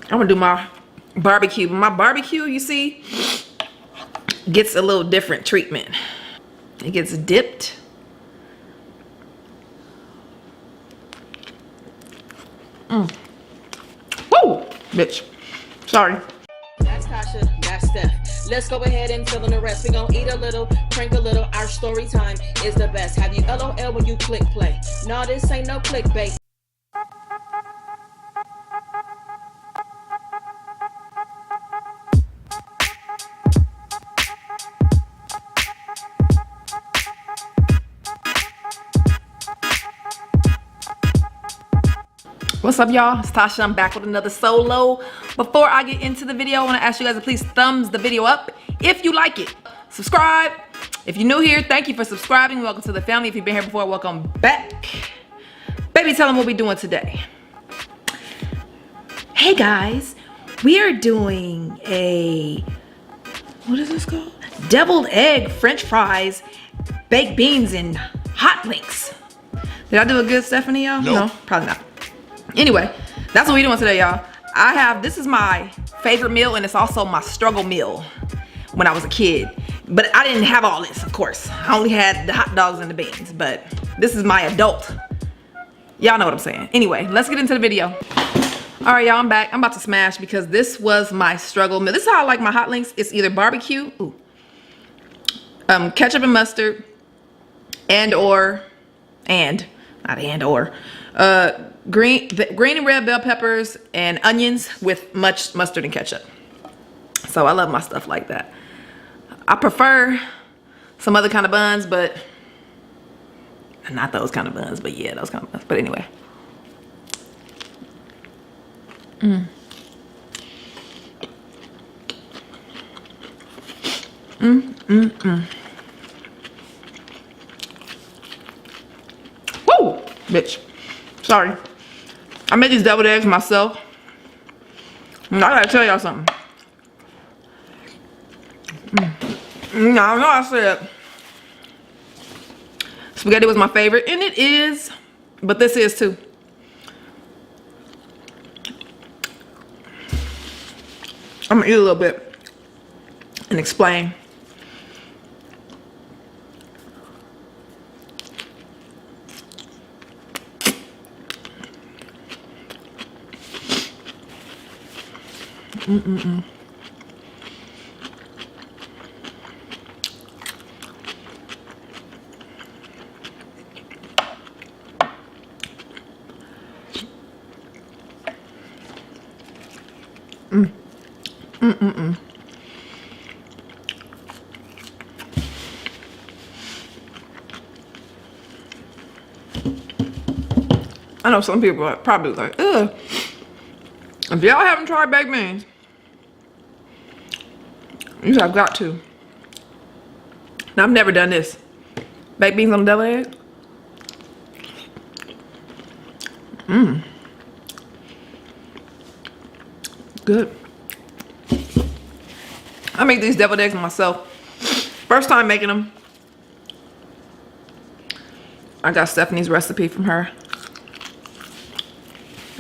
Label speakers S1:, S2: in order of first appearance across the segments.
S1: I'm gonna do my barbecue. My barbecue, you see, gets a little different treatment. It gets dipped. Woo, bitch. Sorry.
S2: That's Tasha, that's Steph. Let's go ahead and fill in the rest. We gon' eat a little, drink a little. Our story time is the best. Have you LOL when you click play? No, this ain't no clickbait.
S1: What's up, y'all? It's Tasha. I'm back with another solo. Before I get into the video, I want to ask you guys to please thumbs the video up if you like it. Subscribe. If you're new here, thank you for subscribing. Welcome to the family. If you've been here before, welcome back. Baby, tell them what we're doing today. Hey guys, we are doing a, what is this called? Deviled egg French fries, baked beans, and hot links. Did I do a good, Stephanie, y'all? No, probably not. Anyway, that's what we're doing today, y'all. This is my favorite meal, and it's also my struggle meal when I was a kid. But I didn't have all this, of course. I only had the hot dogs and the beans, but this is my adult. Y'all know what I'm saying. Anyway, let's get into the video. All right, y'all, I'm back. I'm about to smash because this was my struggle meal. This is how I like my hot links. It's either barbecue, ketchup and mustard, green and red bell peppers and onions with much mustard and ketchup. So I love my stuff like that. I prefer some other kind of buns, but not those kind of buns, but yeah, those kind of buns. But anyway. Woo, bitch. Sorry. I made these deviled eggs myself. And I gotta tell y'all something. No, I said spaghetti was my favorite, and it is, but this is too. I'm gonna eat a little bit and explain. I know some people are probably like, ugh. If y'all haven't tried baked beans, you have got to. Now, I've never done this. Baked beans on a deviled egg. Good. I make these deviled eggs myself. First time making them. I got Stephanie's recipe from her.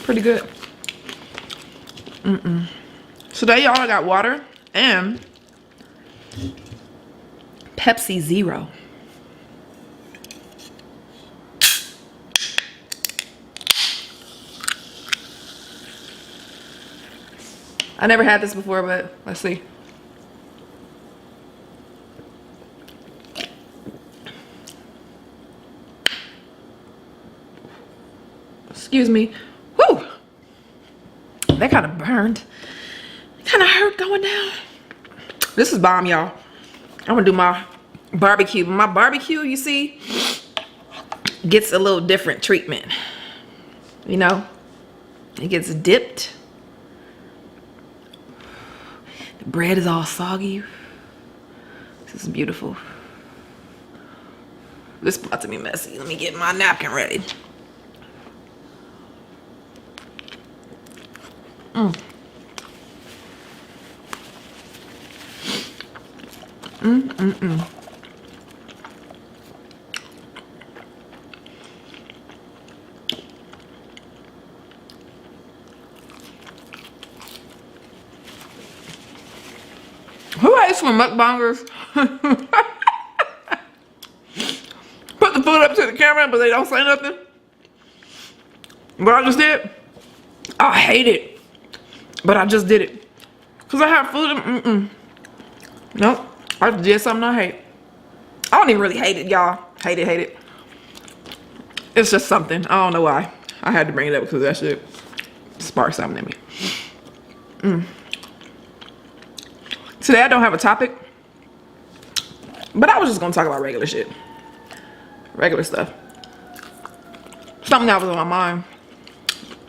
S1: Pretty good. Today, y'all, I got water and Pepsi Zero. I never had this before, but let's see. Excuse me. Whew. That kind of burned. Kind of hurt going down. This is bomb, y'all. I'm gonna do my barbecue. My barbecue, you see, gets a little different treatment. You know, it gets dipped. The bread is all soggy. This is beautiful. This is about to be messy. Let me get my napkin ready. advice from mukbangers. Put the food up to the camera, but they don't say nothing. What I just did, I hate it, but I just did it. Because I have food and, nope, I just did something I hate. I don't even really hate it, y'all. Hate it. It's just something. I don't know why. I had to bring it up because that shit sparked something in me. Today I don't have a topic, but I was just gonna talk about regular shit. Regular stuff. Something that was on my mind,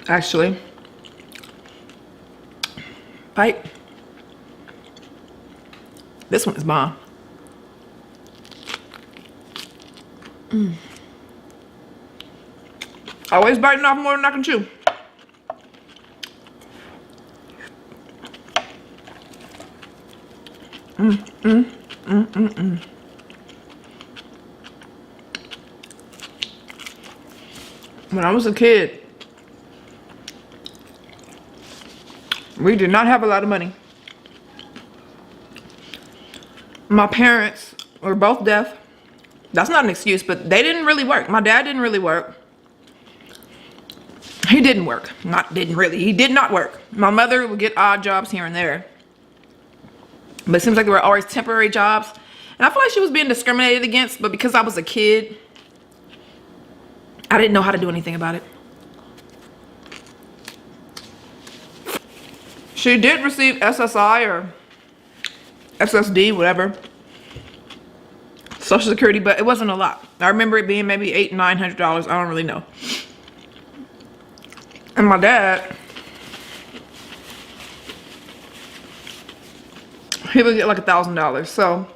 S1: actually. Bite. This one is bomb. Always biting off more than I can chew. When I was a kid, we did not have a lot of money. My parents were both deaf. That's not an excuse, but they didn't really work. My dad didn't really work. He didn't work. He did not work. My mother would get odd jobs here and there. But it seems like they were always temporary jobs. And I feel like she was being discriminated against, but because I was a kid, I didn't know how to do anything about it. She did receive SSI or SSD, whatever, Social Security, but it wasn't a lot. I remember it being maybe $800-900. I don't really know. And my dad, he would get like $1,000. So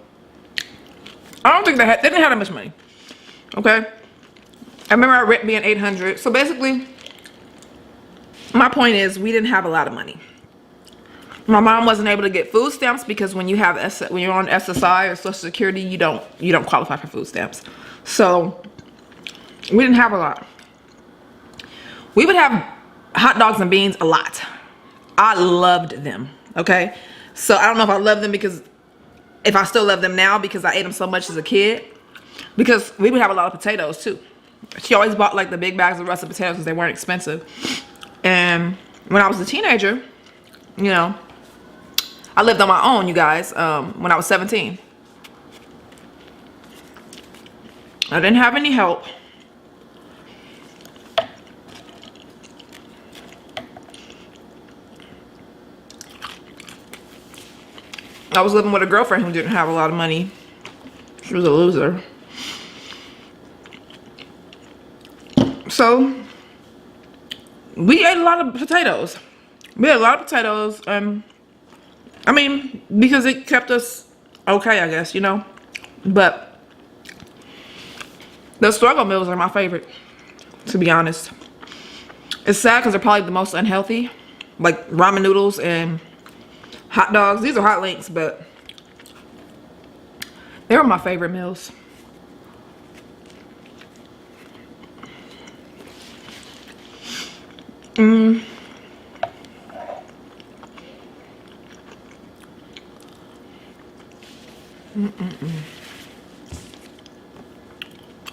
S1: I don't think they didn't have that much money. Okay. I remember our rent being $800. So basically, my point is we didn't have a lot of money. My mom wasn't able to get food stamps because when you're on SSI or Social Security, you don't qualify for food stamps. So we didn't have a lot. We would have hot dogs and beans a lot. I loved them. Okay. So I don't know if I love them because if I still love them now because I ate them so much as a kid, because we would have a lot of potatoes too. She always bought like the big bags of russet potatoes because they weren't expensive. And when I was a teenager, you know, I lived on my own, you guys, when I was 17. I didn't have any help. I was living with a girlfriend who didn't have a lot of money. She was a loser. So we ate a lot of potatoes. We ate a lot of potatoes. I mean, because it kept us okay, I guess, you know. But the struggle meals are my favorite, to be honest. It's sad because they're probably the most unhealthy. Like ramen noodles and hot dogs. These are hot links, but they were my favorite meals.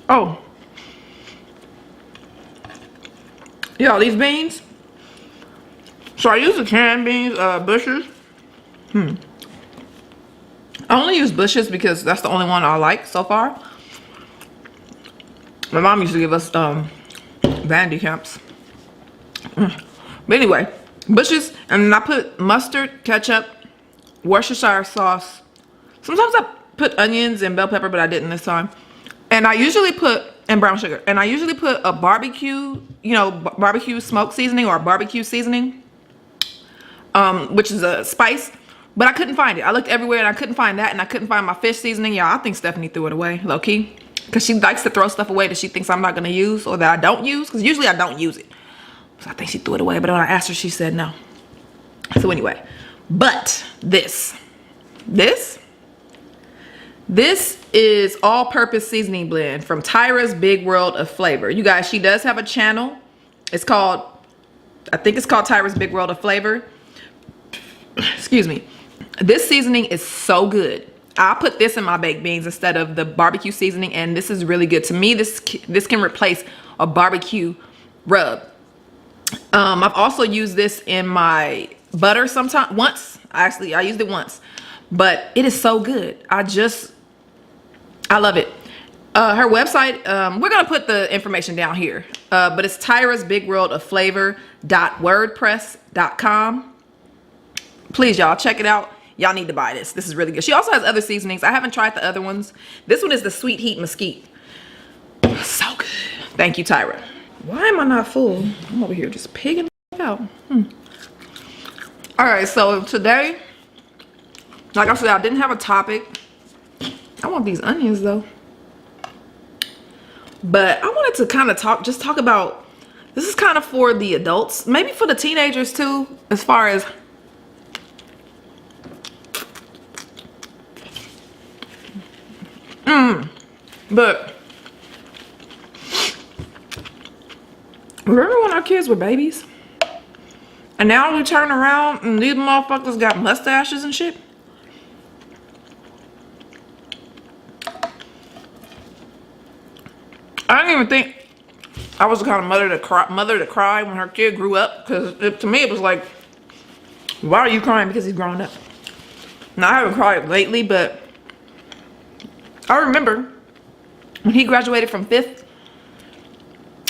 S1: Oh. Yeah, these beans. So I use the canned beans, Bush's. I only use Bush's because that's the only one I like so far. My mom used to give us vanity camps. But anyway, Bush's, and then I put mustard, ketchup, Worcestershire sauce. Sometimes I put onions and bell pepper, but I didn't this time. And I usually put, and brown sugar. And I usually put a barbecue, you know, barbecue smoke seasoning or barbecue seasoning, which is a spice. But I couldn't find it. I looked everywhere and I couldn't find that, and I couldn't find my fish seasoning. Y'all, I think Stephanie threw it away, low key. Because she likes to throw stuff away that she thinks I'm not going to use or that I don't use. Because usually I don't use it. So I think she threw it away. But when I asked her, she said no. So anyway. But this is all-purpose seasoning blend from Tyra's Big World of Flavor. You guys, she does have a channel. It's called, I think it's called Tyra's Big World of Flavor. Excuse me. This seasoning is so good. I'll put this in my baked beans instead of the barbecue seasoning, and this is really good. To me, this can replace a barbecue rub. I've also used this in my butter once. Actually, I used it once, but it is so good. I love it. Her website, we're gonna put the information down here, but it's Tyra's Big World of Flavor.wordpress.com. Please, y'all, check it out. Y'all need to buy this. This is really good. She also has other seasonings. I haven't tried the other ones. This one is the Sweet Heat Mesquite. So good. Thank you, Tyra. Why am I not full? I'm over here just pigging out. All right, so today, like I said, I didn't have a topic. I want these onions though. But I wanted to kind of talk about, this is kind of for the adults, maybe for the teenagers too, as far as but remember when our kids were babies? And now we turn around and these motherfuckers got mustaches and shit? I didn't even think I was the kind of mother to cry when her kid grew up, because to me it was like, why are you crying because he's growing up? Now I haven't cried lately, but I remember when he graduated from 5th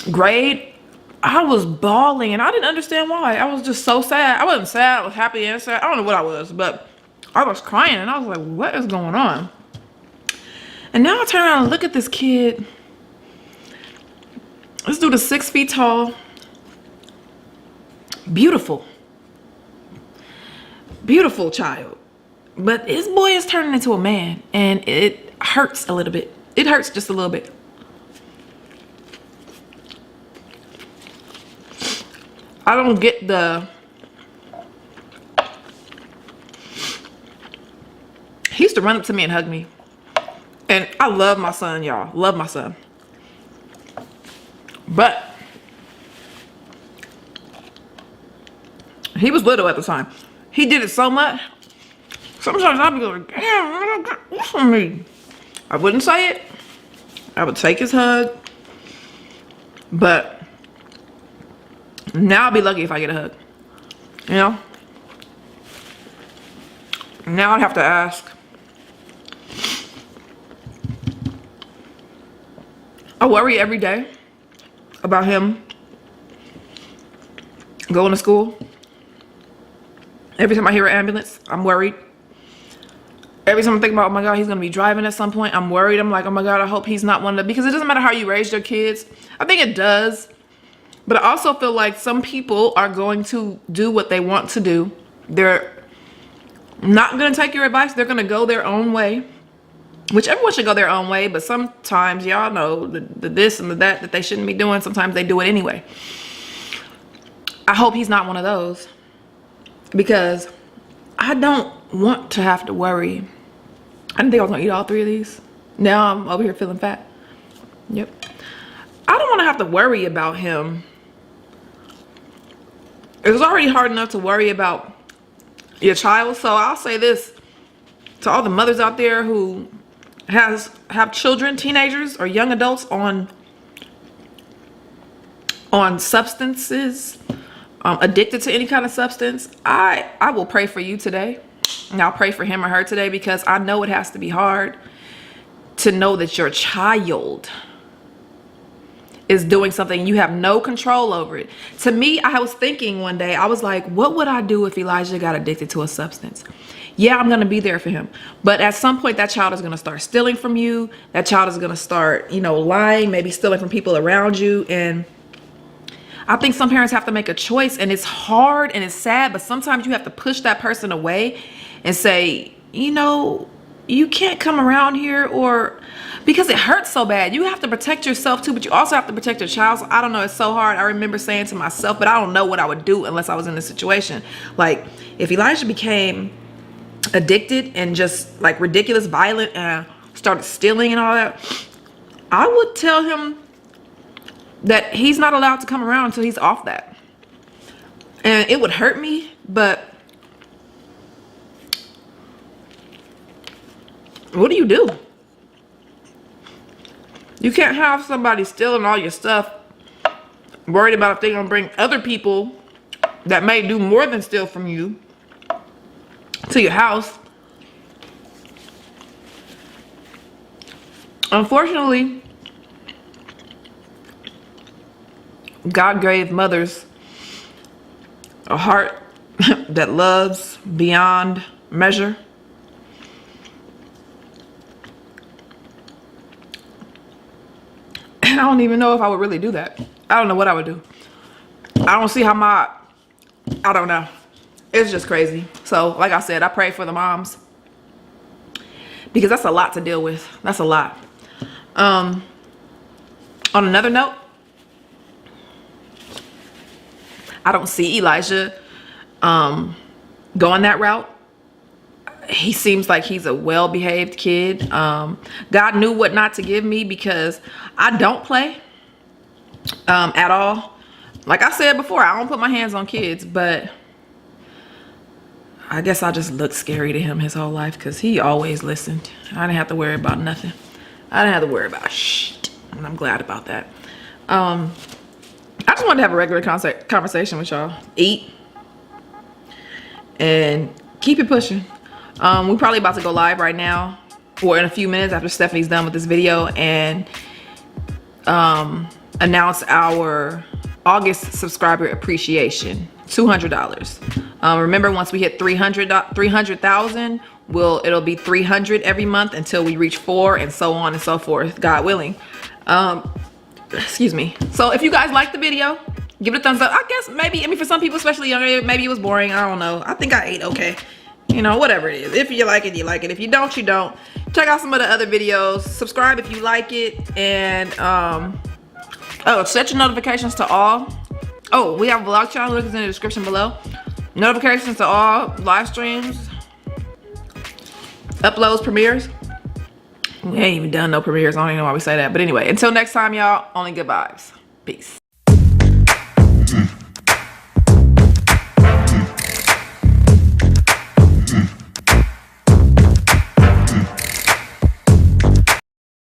S1: grade, I was bawling and I didn't understand why. I was just so sad. I wasn't sad, I was happy and sad. I don't know what I was, but I was crying and I was like, what is going on? And now I turn around and look at this kid. This dude is 6 feet tall. Beautiful. Beautiful child. But his boy is turning into a man and it hurts a little bit. It hurts just a little bit. I don't get he used to run up to me and hug me. And I love my son, y'all. Love my son. But he was little at the time. He did it so much. Sometimes I'd be like, damn, get this from me. I wouldn't say it. I would take his hug. But now I'll be lucky if I get a hug. You know? Now I'd have to ask. I worry every day about him going to school. Every time I hear an ambulance, I'm worried. Every time I think about, oh my God, he's gonna be driving at some point, I'm worried. I'm like, oh my God, I hope he's not one of the, because it doesn't matter how you raise your kids. I think it does. But I also feel like some people are going to do what they want to do. They're not gonna take your advice. They're gonna go their own way. Which everyone should go their own way, but sometimes y'all know the this and the that they shouldn't be doing. Sometimes they do it anyway. I hope he's not one of those, because I don't want to have to worry. I didn't think I was gonna eat all 3 of these. Now I'm over here feeling fat. Yep. I don't want to have to worry about him. It's already hard enough to worry about your child. So I'll say this to all the mothers out there who have children, teenagers, or young adults on substances, addicted to any kind of substance. I will pray for you today, and I'll pray for him or her today, because I know it has to be hard to know that your child is doing something you have no control over it. To me, I was thinking one day, I was like, what would I do if Elijah got addicted to a substance? Yeah, I'm gonna be there for him, but at some point that child is gonna start stealing from you. That child is gonna start, lying, maybe stealing from people around you. And I think some parents have to make a choice, and it's hard and it's sad, but sometimes you have to push that person away and say, you can't come around here, or because it hurts so bad. You have to protect yourself too, but you also have to protect your child. So I don't know, it's so hard. I remember saying to myself, but I don't know what I would do unless I was in this situation. Like if Elijah became addicted and just like ridiculous, violent, and started stealing and all that, I would tell him that he's not allowed to come around until he's off that. And it would hurt me, but what do you do? You can't have somebody stealing all your stuff, worried about if they're gonna bring other people that may do more than steal from you to your house. Unfortunately, God gave mothers a heart that loves beyond measure. I don't even know if I would really do that. I don't know what I would do. I don't see how I don't know. It's just crazy. So, like I said, I pray for the moms because that's a lot to deal with. That's a lot. On another note, I don't see Elijah going that route. He seems like he's a well-behaved kid. God knew what not to give me because I don't play at all. Like I said before, I don't put my hands on kids, but I guess I just looked scary to him his whole life because he always listened. I didn't have to worry about nothing. I didn't have to worry about shit, and I'm glad about that. I just wanted to have a regular conversation with y'all. Eat and keep it pushing. We're probably about to go live right now, or in a few minutes after Stephanie's done with this video, and announce our August subscriber appreciation, $200. Remember, once we hit 300,000, it'll be 300 every month until we reach 4, and so on and so forth, God willing. Excuse me. So if you guys like the video, give it a thumbs up. I guess maybe, I mean, for some people, especially younger, maybe it was boring. I don't know. I think I ate okay. You know, whatever it is. If you like it, you like it. If you don't, you don't. Check out some of the other videos. Subscribe if you like it. And, set your notifications to all. Oh, we have a vlog channel. Link is in the description below. Notifications to all live streams, uploads, premieres. We ain't even done no premieres. I don't even know why we say that. But anyway, until next time, y'all, only good vibes. Peace.